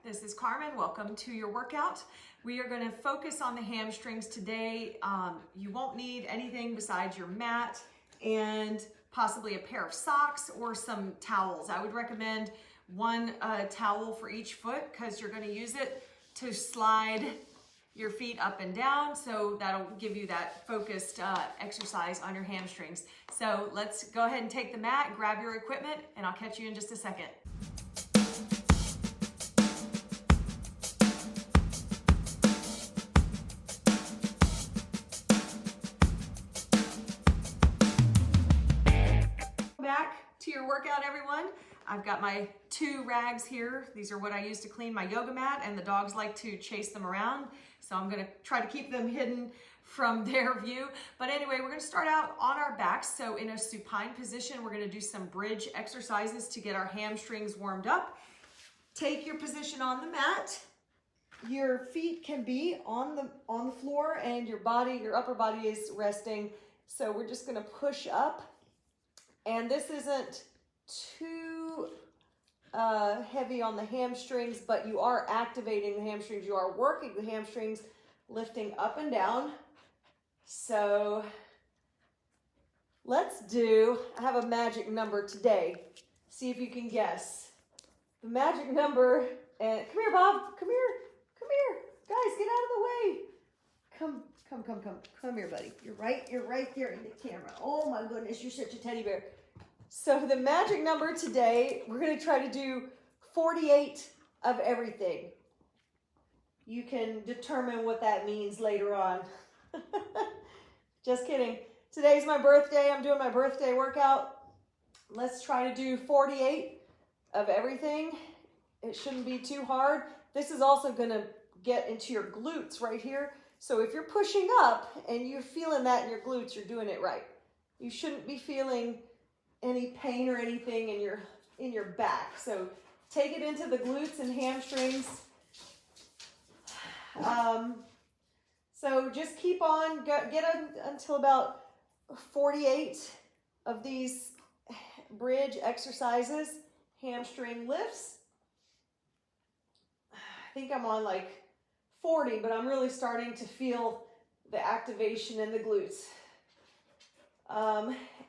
This is Carmen. Welcome to your workout. We are going to focus on the hamstrings today. You won't need anything besides your mat and possibly a pair of socks or some towels. I would recommend one towel for each foot because you're going to use it to slide your feet up and down. So that'll give you that focused exercise on your hamstrings. So let's go ahead and take the mat, grab your equipment, and I'll catch you in just a second. Back to your workout, everyone. I've got my two rags here. These are what I use to clean my yoga mat, and the dogs like to chase them around. So I'm gonna try to keep them hidden from their view. But anyway, we're gonna start out on our backs. So in a supine position, we're gonna do some bridge exercises to get our hamstrings warmed up. Take your position on the mat. Your feet can be on the floor and your upper body is resting. So we're just gonna push up. And this isn't too heavy on the hamstrings, but you are activating the hamstrings. You are working the hamstrings, lifting up and down. So I have a magic number today. See if you can guess. The magic number, and come here, Bob, come here. Guys, get out of the way. Come here, buddy. You're right there in the camera. Oh my goodness, you're such a teddy bear. So the magic number today, we're going to try to do 48 of everything. You can determine what that means later on. Just kidding. Today's my birthday. I'm doing my birthday workout. Let's try to do 48 of everything. It shouldn't be too hard. This is also going to get into your glutes right here. So if you're pushing up and you're feeling that in your glutes, you're doing it right. You shouldn't be feeling any pain or anything in your back. So take it into the glutes and hamstrings. So just keep on, get until about 48 of these bridge exercises, hamstring lifts. I think I'm on like 40, but I'm really starting to feel the activation in the glutes.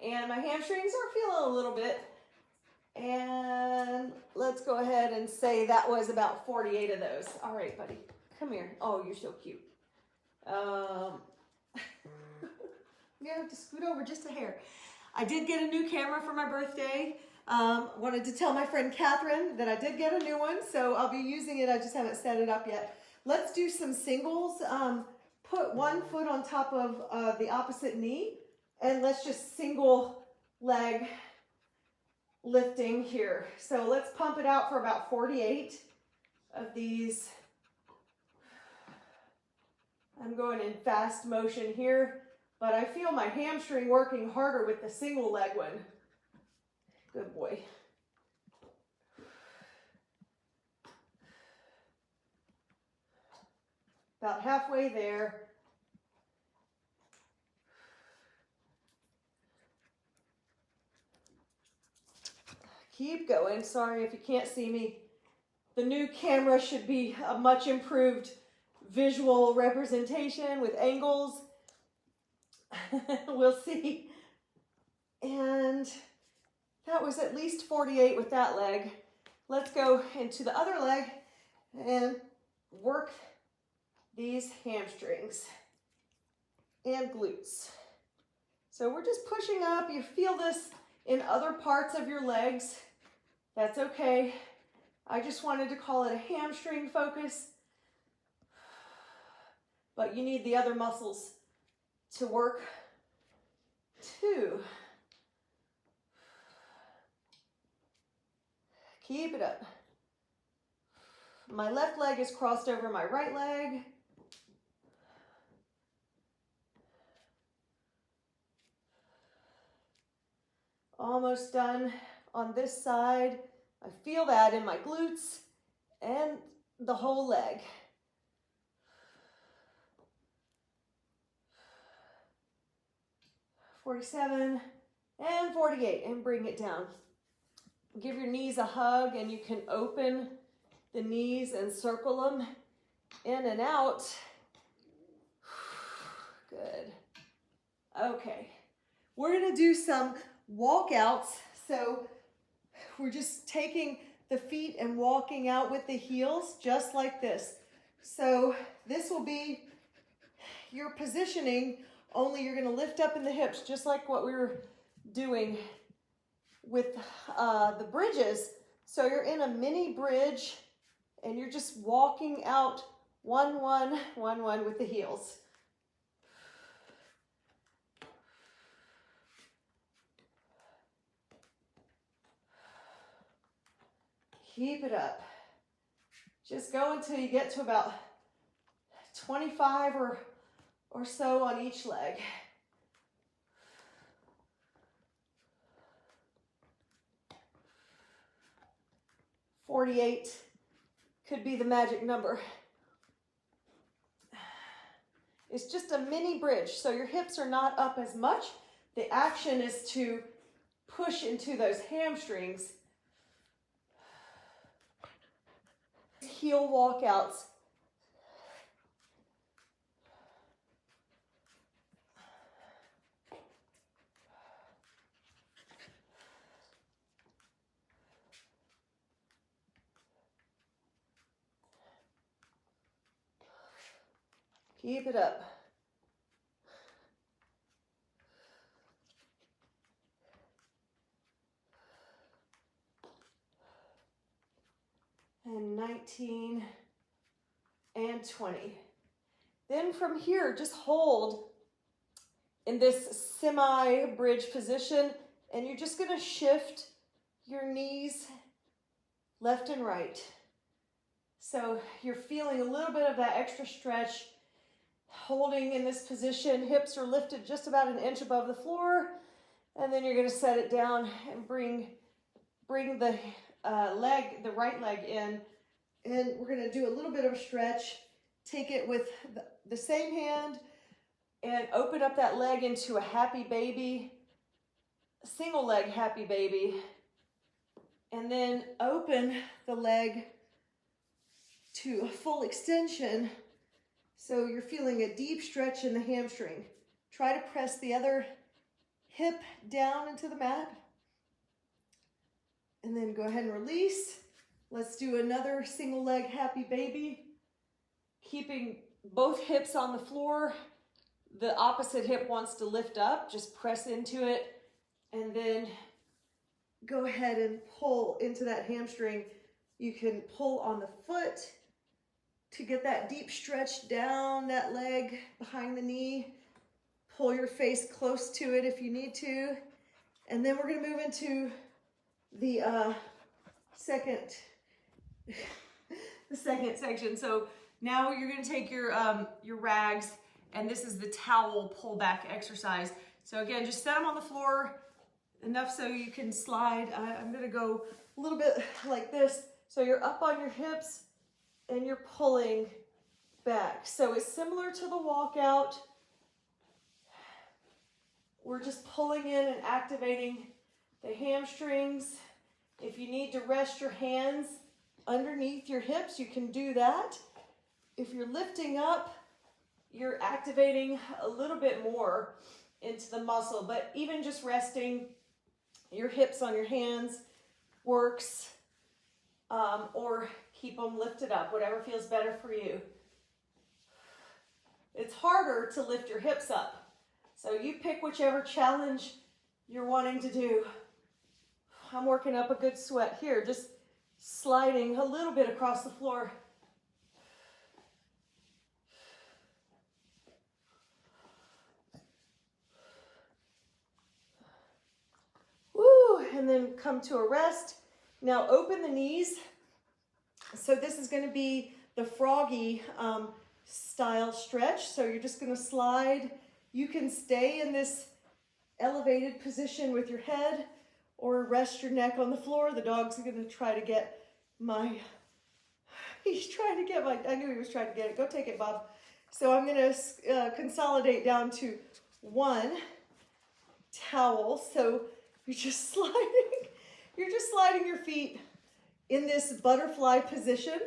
And my hamstrings are feeling a little bit. And let's go ahead and say that was about 48 of those. All right, buddy, come here. Oh, you're so cute. You have to scoot over just a hair. I did get a new camera for my birthday. Wanted to tell my friend Catherine that I did get a new one, so I'll be using it. I just haven't set it up yet. Let's do some singles. Put one foot on top of the opposite knee. And let's just single leg lifting here. So let's pump it out for about 48 of these. I'm going in fast motion here, but I feel my hamstring working harder with the single leg one. Good boy. About halfway there. Keep going. Sorry if you can't see me. The new camera should be a much improved visual representation with angles. We'll see. And that was at least 48 with that leg. Let's go into the other leg and work these hamstrings and glutes. So we're just pushing up. You feel this in other parts of your legs. That's okay. I just wanted to call it a hamstring focus, but you need the other muscles to work too. Keep it up. My left leg is crossed over my right leg. Almost done on this side. I feel that in my glutes and the whole leg. $47 and $48, and bring it down. Give your knees a hug, and you can open the knees and circle them in and out. Good. Okay. We're going to do some walkouts. So we're just taking the feet and walking out with the heels just like this. So this will be your positioning, only you're going to lift up in the hips just like what we were doing with the bridges. So you're in a mini bridge and you're just walking out 1, 1, 1, 1 with the heels. Keep it up. Just go until you get to about 25 or so on each leg. "48 could be the magic number. It's just a mini bridge, so your hips are not up as much. The action is to push into those hamstrings. Heel walkouts. Keep it up. And 19 and 20. Then from here, just hold in this semi-bridge position, and you're just going to shift your knees left and right. So you're feeling a little bit of that extra stretch, holding in this position. Hips are lifted just about an inch above the floor, and then you're going to set it down and bring the the right leg in, and we're going to do a little bit of a stretch. Take it with the same hand and open up that leg into a happy baby, a single leg happy baby, and then open the leg to a full extension. So you're feeling a deep stretch in the hamstring. Try to press the other hip down into the mat. And then go ahead and release. Let's do another single leg happy baby. Keeping both hips on the floor. The opposite hip wants to lift up. Just press into it. And then go ahead and pull into that hamstring. You can pull on the foot to get that deep stretch down that leg behind the knee. Pull your face close to it if you need to. And then we're going to move into the second section. So now you're going to take your rags, and this is the towel pull back exercise. So again, just set them on the floor enough so you can slide. I'm going to go a little bit like this. So you're up on your hips and you're pulling back. So it's similar to the walkout. We're just pulling in and activating the hamstrings. If you need to rest your hands underneath your hips, you can do that. If you're lifting up, you're activating a little bit more into the muscle, but even just resting your hips on your hands works, or keep them lifted up, whatever feels better for you. It's harder to lift your hips up, so you pick whichever challenge you're wanting to do. I'm working up a good sweat here, just sliding a little bit across the floor. Woo, and then come to a rest. Now open the knees. So this is going to be the froggy style stretch. So you're just going to slide. You can stay in this elevated position with your head, or rest your neck on the floor. The dog's going to try to get I knew he was trying to get it. Go take it, Bob. So I'm going to consolidate down to one towel. So you're just sliding your feet in this butterfly position.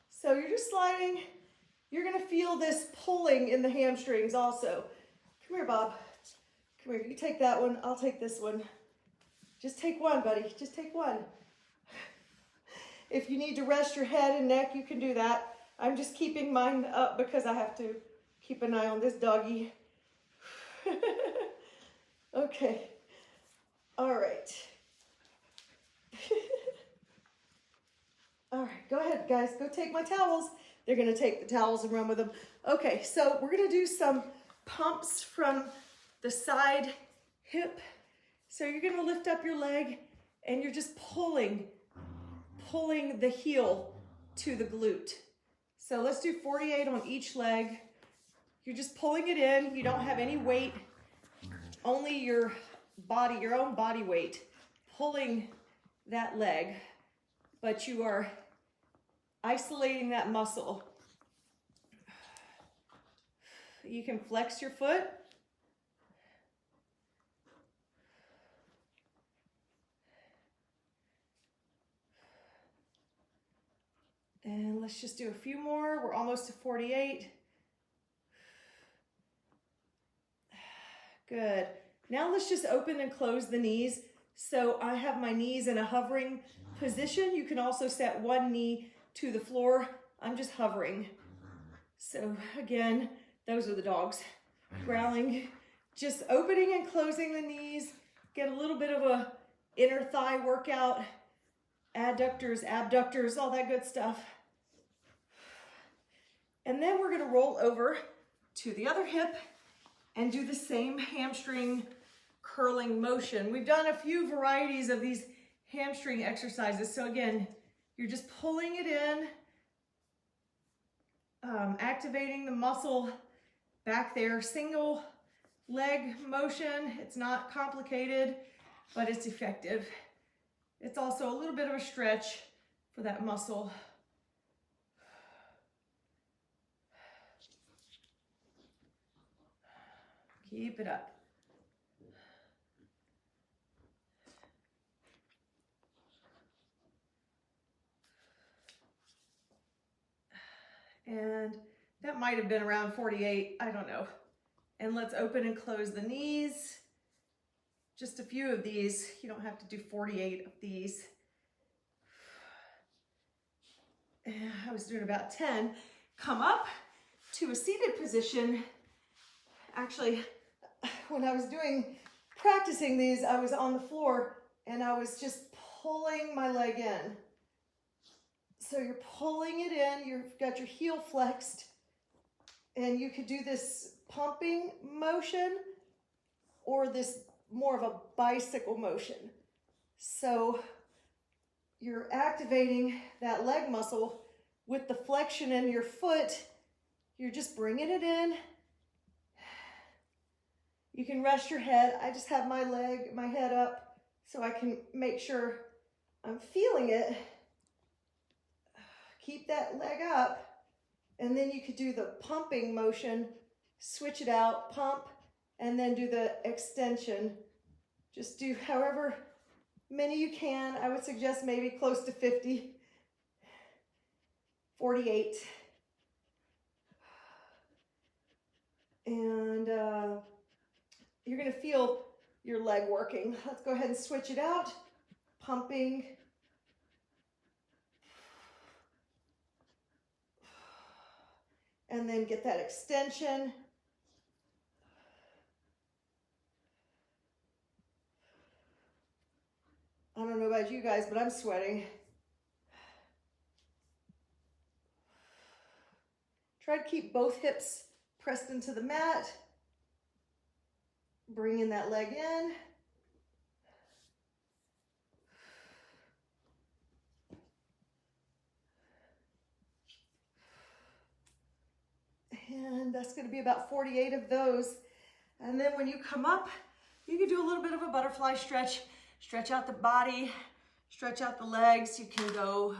So you're just sliding. You're gonna feel this pulling in the hamstrings also. Come here, Bob. Come here, you take that one, I'll take this one. Just take one, buddy, just take one. If you need to rest your head and neck, you can do that. I'm just keeping mine up because I have to keep an eye on this doggy. Okay, all right. All right, go ahead, guys, go take my towels. They're gonna take the towels and run with them. Okay, so we're gonna do some pumps from the side hip. So you're gonna lift up your leg and you're just pulling the heel to the glute. So let's do 48 on each leg. You're just pulling it in. You don't have any weight, only your body, your own body weight, pulling that leg, but you are isolating that muscle. You can flex your foot. And let's just do a few more. We're almost to 48. Good. Now let's just open and close the knees. So I have my knees in a hovering position. You can also set one knee to the floor. I'm just hovering. So again, those are the dogs growling. Just opening and closing the knees. Get a little bit of a inner thigh workout. Adductors, abductors, all that good stuff. And then we're gonna roll over to the other hip and do the same hamstring curling motion. We've done a few varieties of these hamstring exercises. So again, you're just pulling it in, activating the muscle back there. Single leg motion. It's not complicated, but it's effective. It's also a little bit of a stretch for that muscle. Keep it up. And that might have been around 48, I don't know. And let's open and close the knees. Just a few of these. You don't have to do 48 of these. I was doing about 10. Come up to a seated position. Actually, when I was practicing these, I was on the floor and I was just pulling my leg in. So you're pulling it in, you've got your heel flexed, and you could do this pumping motion or this more of a bicycle motion. So you're activating that leg muscle with the flexion in your foot. You're just bringing it in. You can rest your head. I just have my head up so I can make sure I'm feeling it. Keep that leg up, and then you could do the pumping motion, switch it out, pump, and then do the extension. Just do however many you can. I would suggest maybe close to 50, 48. And you're gonna feel your leg working. Let's go ahead and switch it out. Pumping. And then get that extension. I don't know about you guys, but I'm sweating. Try to keep both hips pressed into the mat. Bringing that leg in. And that's going to be about 48 of those. And then when you come up, you can do a little bit of a butterfly stretch. Stretch out the body, stretch out the legs. You can go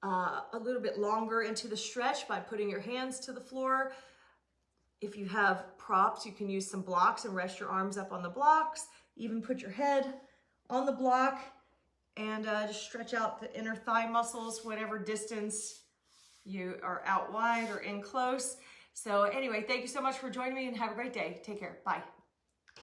a little bit longer into the stretch by putting your hands to the floor. If you have props, you can use some blocks and rest your arms up on the blocks. Even put your head on the block and just stretch out the inner thigh muscles, whatever distance you are out wide or in close. So anyway, thank you so much for joining me and have a great day. Take care. Bye.